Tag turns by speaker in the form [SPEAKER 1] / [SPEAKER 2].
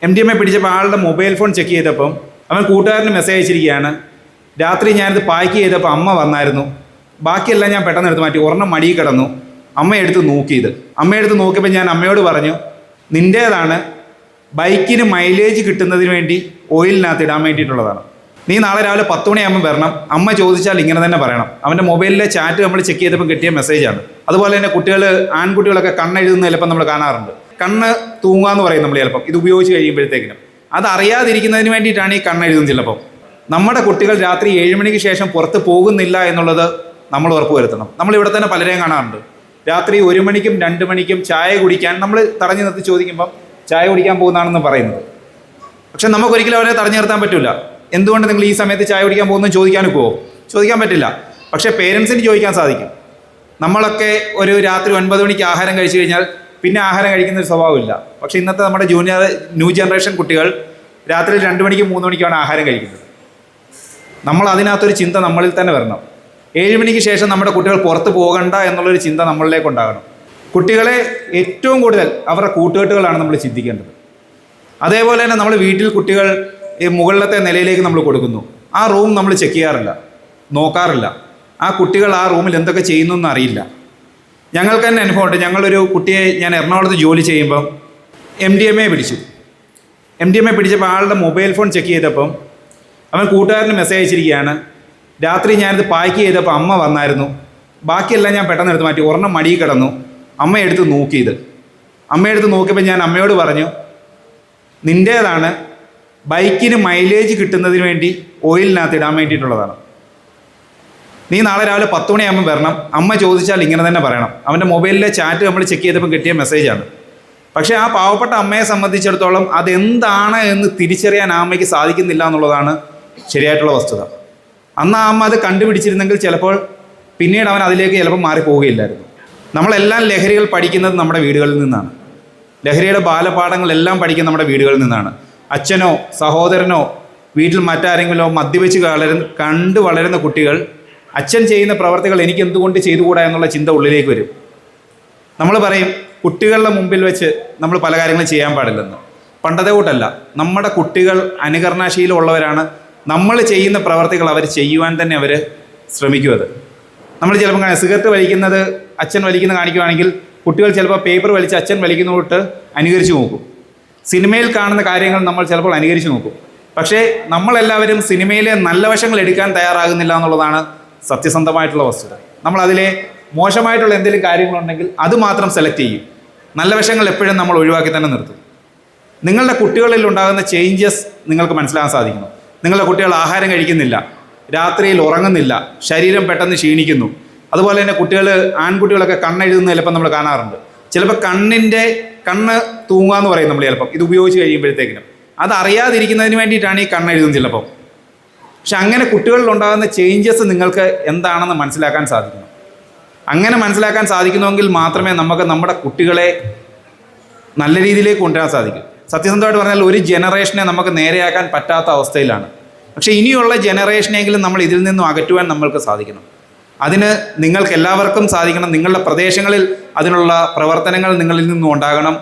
[SPEAKER 1] MDMA പിടിച്ചപ്പോൾ ആളുടെ mobile phone check ചെയ്തപ്പം അവൻ കൂട്ടുകാരന് മെസ്സേജ് അയച്ചിരിക്കുകയാണ്. രാത്രി ഞാനിത് പാക്ക് ചെയ്തപ്പോൾ അമ്മ വന്നായിരുന്നു. ബാക്കിയെല്ലാം ഞാൻ പെട്ടെന്ന് എടുത്ത് മാറ്റി. ഒരെണ്ണം മടിയിൽ കിടന്നു. അമ്മയെടുത്ത് നോക്കിയത്. അമ്മയെടുത്ത് നോക്കിയപ്പോൾ ഞാൻ അമ്മയോട് പറഞ്ഞു, നിൻ്റേതാണ്, ബൈക്കിന് മൈലേജ് കിട്ടുന്നതിന് വേണ്ടി ഓയിലിനകത്ത് ഇടാൻ വേണ്ടിയിട്ടുള്ളതാണ്. നീ നാളെ രാവിലെ 10 മണിയാകുമ്പോൾ വരണം. അമ്മ ചോദിച്ചാൽ ഇങ്ങനെ തന്നെ പറയണം. അവൻ്റെ മൊബൈലിലെ ചാറ്റ് നമ്മൾ ചെക്ക് ചെയ്തപ്പോൾ കിട്ടിയ മെസ്സേജാണ്. അതുപോലെ തന്നെ ആൺകുട്ടികളൊക്കെ കണ്ണെഴുതുന്ന ചിലപ്പോൾ നമ്മൾ കാണാറുണ്ട്. കണ്ണ് തൂങ്ങാന്ന് പറയും നമ്മൾ ചിലപ്പം ഇത് ഉപയോഗിച്ച് കഴിയുമ്പോഴത്തേക്കിനും. അത് അറിയാതിരിക്കുന്നതിന് വേണ്ടിയിട്ടാണ് ഈ കണ്ണെഴുതുന്നത്. ചിലപ്പം നമ്മുടെ കുട്ടികൾ രാത്രി 7 മണിക്ക് ശേഷം പുറത്ത് പോകുന്നില്ല എന്നുള്ളത് നമ്മൾ ഉറപ്പുവരുത്തണം. നമ്മളിവിടെ തന്നെ പലരെയും കാണാറുണ്ട്. രാത്രി 1 മണിക്കും 2 മണിക്കും ചായ കുടിക്കാൻ നമ്മൾ തടഞ്ഞു നിർത്തി ചോദിക്കുമ്പം ചായ കുടിക്കാൻ പോകുന്നതാണെന്ന് പറയുന്നത്. പക്ഷെ നമുക്കൊരിക്കലും അവരെ തടഞ്ഞു നിർത്താൻ പറ്റില്ല. എന്തുകൊണ്ട് നിങ്ങൾ ഈ സമയത്ത് ചായ കുടിക്കാൻ പോകുന്നത് ചോദിക്കാനും പോവും? ചോദിക്കാൻ പറ്റില്ല. പക്ഷേ പേരൻസിന് ചോദിക്കാൻ സാധിക്കും. നമ്മളൊക്കെ ഒരു രാത്രി 9 മണിക്ക് ആഹാരം കഴിച്ചു കഴിഞ്ഞാൽ പിന്നെ ആഹാരം കഴിക്കുന്ന ഒരു സ്വഭാവമില്ല. പക്ഷേ ഇന്നത്തെ നമ്മുടെ ന്യൂ ജനറേഷൻ കുട്ടികൾ രാത്രി 2 മണിക്കും 3 മണിക്കുമാണ് ആഹാരം കഴിക്കുന്നത്. നമ്മൾ അതിനകത്തൊരു ചിന്ത നമ്മളിൽ തന്നെ വരണം. 7 മണിക്ക് ശേഷം നമ്മുടെ കുട്ടികൾ പുറത്ത് പോകണ്ട എന്നുള്ളൊരു ചിന്ത നമ്മളിലേക്ക് ഉണ്ടാകണം. കുട്ടികളെ ഏറ്റവും കൂടുതൽ അവരുടെ കൂട്ടുകെട്ടുകളാണ് നമ്മൾ ചിന്തിക്കേണ്ടത്. അതേപോലെ തന്നെ നമ്മൾ വീട്ടിൽ കുട്ടികൾ മുകളിലത്തെ നിലയിലേക്ക് നമ്മൾ കൊടുക്കുന്നു. ആ റൂം നമ്മൾ ചെക്ക് ചെയ്യാറില്ല, നോക്കാറില്ല. ആ കുട്ടികൾ ആ റൂമിൽ എന്തൊക്കെ ചെയ്യുന്നു എന്ന് അറിയില്ല. ഞങ്ങൾക്ക് തന്നെ അനുഭവമുണ്ട്. ഞങ്ങളൊരു കുട്ടിയെ ഞാൻ എറണാകുളത്ത് ജോലി ചെയ്യുമ്പം MDMA പിടിച്ചു. MDMA പിടിച്ചപ്പോൾ ആളുടെ മൊബൈൽ ഫോൺ ചെക്ക് ചെയ്തപ്പം അവൻ കൂട്ടുകാരന് മെസ്സേജ് അയച്ചിരിക്കുകയാണ്. രാത്രി ഞാനിത് പാക്ക് ചെയ്തപ്പോൾ അമ്മ വന്നായിരുന്നു. ബാക്കിയെല്ലാം ഞാൻ പെട്ടെന്ന് എടുത്ത് മാറ്റി. ഒരെണ്ണം മടിയിൽ കിടന്നു. അമ്മയെടുത്ത് നോക്കിയത്. അമ്മയെടുത്ത് നോക്കിയപ്പോൾ ഞാൻ അമ്മയോട് പറഞ്ഞു, നിൻ്റേതാണ്, ബൈക്കിന് മൈലേജ് കിട്ടുന്നതിന് വേണ്ടി ഓയിലിനകത്ത് ഇടാൻ വേണ്ടിയിട്ടുള്ളതാണ്. നീ നാളെ രാവിലെ 10 മണിയാകുമ്പോൾ വരണം. അമ്മ ചോദിച്ചാൽ ഇങ്ങനെ തന്നെ പറയണം. അവൻ്റെ മൊബൈലിലെ ചാറ്റ് നമ്മൾ ചെക്ക് ചെയ്തപ്പോൾ കിട്ടിയ മെസ്സേജാണ്. പക്ഷേ ആ പാവപ്പെട്ട അമ്മയെ സംബന്ധിച്ചിടത്തോളം അതെന്താണ് എന്ന് തിരിച്ചറിയാൻ ആ അമ്മയ്ക്ക് സാധിക്കുന്നില്ല എന്നുള്ളതാണ് ശരിയായിട്ടുള്ള വസ്തുത. അന്ന് ആ അമ്മ അത് കണ്ടുപിടിച്ചിരുന്നെങ്കിൽ ചിലപ്പോൾ പിന്നീട് അവൻ അതിലേക്ക് ചിലപ്പോൾ മാറിപ്പോവുകയില്ലായിരുന്നു. നമ്മളെല്ലാം ലഹരികൾ പഠിക്കുന്നത് നമ്മുടെ വീടുകളിൽ നിന്നാണ്. ലഹരിയുടെ ബാലപാഠങ്ങളെല്ലാം പഠിക്കുന്നത് നമ്മുടെ വീടുകളിൽ നിന്നാണ്. അച്ഛനോ സഹോദരനോ വീട്ടിൽ മറ്റാരെങ്കിലോ മദ്യപിച്ച് കണ്ടു വളരുന്ന കുട്ടികൾ അച്ഛൻ ചെയ്യുന്ന പ്രവർത്തികൾ എനിക്ക് എന്തുകൊണ്ട് ചെയ്തുകൂടാ എന്നുള്ള ചിന്ത ഉള്ളിലേക്ക് വരും. നമ്മൾ പറയും കുട്ടികളുടെ മുമ്പിൽ വെച്ച് നമ്മൾ പല കാര്യങ്ങളും ചെയ്യാൻ പാടില്ലെന്ന്. പണ്ടത്തെ കൂട്ടല്ല. നമ്മുടെ കുട്ടികൾ അനുകരണശീലമുള്ളവരാണ്. നമ്മൾ ചെയ്യുന്ന പ്രവർത്തികൾ അവർ ചെയ്യുവാൻ തന്നെ അവർ ശ്രമിക്കുമത്. നമ്മൾ ചിലപ്പോൾ സിഗരറ്റ് വലിക്കുന്നത് അച്ഛൻ വലിക്കുന്ന കാണിക്കുവാണെങ്കിൽ കുട്ടികൾ ചിലപ്പോൾ പേപ്പർ വലിച്ച് അച്ഛൻ വലിക്കുന്ന തൊട്ട് അനുകരിച്ച് നോക്കും. സിനിമയിൽ കാണുന്ന കാര്യങ്ങൾ നമ്മൾ ചിലപ്പോൾ അനുകരിച്ച് നോക്കും. പക്ഷേ നമ്മളെല്ലാവരും സിനിമയിലെ നല്ല വശങ്ങൾ എടുക്കാൻ തയ്യാറാകുന്നില്ല എന്നുള്ളതാണ് സത്യസന്ധമായിട്ടുള്ള വസ്തുത. നമ്മളതിലെ മോശമായിട്ടുള്ള എന്തെങ്കിലും കാര്യങ്ങളുണ്ടെങ്കിൽ അത് മാത്രം സെലക്ട് ചെയ്യും. നല്ല വശങ്ങൾ എപ്പോഴും നമ്മൾ ഒഴിവാക്കി തന്നെ നിർത്തും. നിങ്ങളുടെ കുട്ടികളിൽ ഉണ്ടാകുന്ന ചേഞ്ചസ് നിങ്ങൾക്ക് മനസ്സിലാക്കാൻ സാധിക്കുന്നു. നിങ്ങളുടെ കുട്ടികൾ ആഹാരം കഴിക്കുന്നില്ല, രാത്രിയിൽ ഉറങ്ങുന്നില്ല, ശരീരം പെട്ടെന്ന് ക്ഷീണിക്കുന്നു. അതുപോലെ തന്നെ ആൺകുട്ടികളൊക്കെ കണ്ണെഴുതുന്ന ചിലപ്പോൾ നമ്മൾ കാണാറുണ്ട്. ചിലപ്പോൾ കണ്ണ് തൂങ്ങാന്ന് പറയും നമ്മൾ ചിലപ്പം ഇത് ഉപയോഗിച്ച് കഴിയുമ്പോഴത്തേക്കിനും. അത് അറിയാതിരിക്കുന്നതിന് വേണ്ടിയിട്ടാണ് ഈ കണ്ണെഴുതുന്നത് ചിലപ്പം. പക്ഷെ അങ്ങനെ കുട്ടികളിൽ ഉണ്ടാകുന്ന ചേഞ്ചസ് നിങ്ങൾക്ക് എന്താണെന്ന് മനസ്സിലാക്കാൻ സാധിക്കണം. അങ്ങനെ മനസ്സിലാക്കാൻ സാധിക്കുന്നുവെങ്കിൽ മാത്രമേ നമുക്ക് നമ്മുടെ കുട്ടികളെ നല്ല രീതിയിലേക്ക് കൊണ്ടുവരാൻ സാധിക്കും. സത്യസന്ധമായിട്ട് പറഞ്ഞാൽ ഒരു ജനറേഷനെ നമുക്ക് നേരെയാക്കാൻ പറ്റാത്ത അവസ്ഥയിലാണ്. പക്ഷേ ഇനിയുള്ള ജനറേഷനെങ്കിലും നമ്മൾ ഇതിൽ നിന്നും അകറ്റുവാൻ നമ്മൾക്ക് സാധിക്കണം. അതിന് നിങ്ങൾക്ക് എല്ലാവർക്കും സാധിക്കണം. നിങ്ങളുടെ പ്രദേശങ്ങളിൽ അതിനുള്ള പ്രവർത്തനങ്ങൾ നിങ്ങളിൽ നിന്നും ഉണ്ടാകണം.